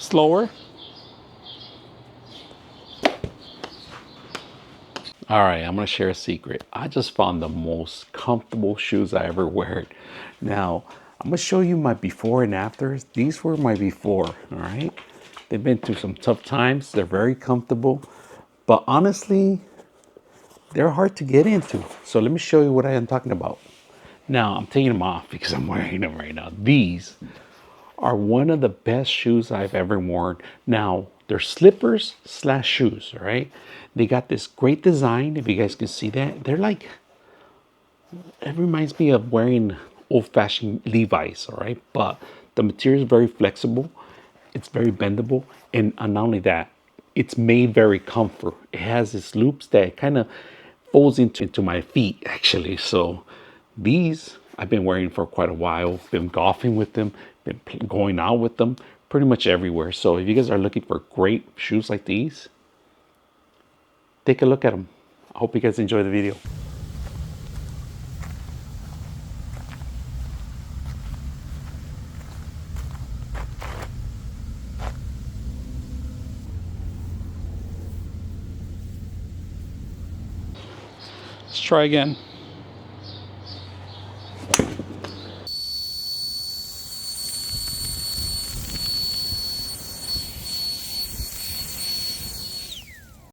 Slower. All right, I'm gonna share a secret. I just found the most comfortable shoes I ever wear. Now, I'm gonna show you my before and afters. These were my before, all right? They've been through some tough times. They're very comfortable, but honestly, they're hard to get into. So let me show you what I am talking about. Now, I'm taking them off because I'm wearing them right now. These are one of the best shoes I've ever worn. Now, they're slippers slash shoes, all right? They got this great design, if you guys can see that. They're like, it reminds me of wearing old-fashioned Levi's, all right? But the material is very flexible, it's very bendable, and not only that, it's made very comfort. It has these loops that kind of folds into my feet, actually. So these I've been wearing for quite a while. Been golfing with them, been going out with them, pretty much everywhere. So if you guys are looking for great shoes like these, take a look at them. I hope you guys enjoy the video. Let's try again.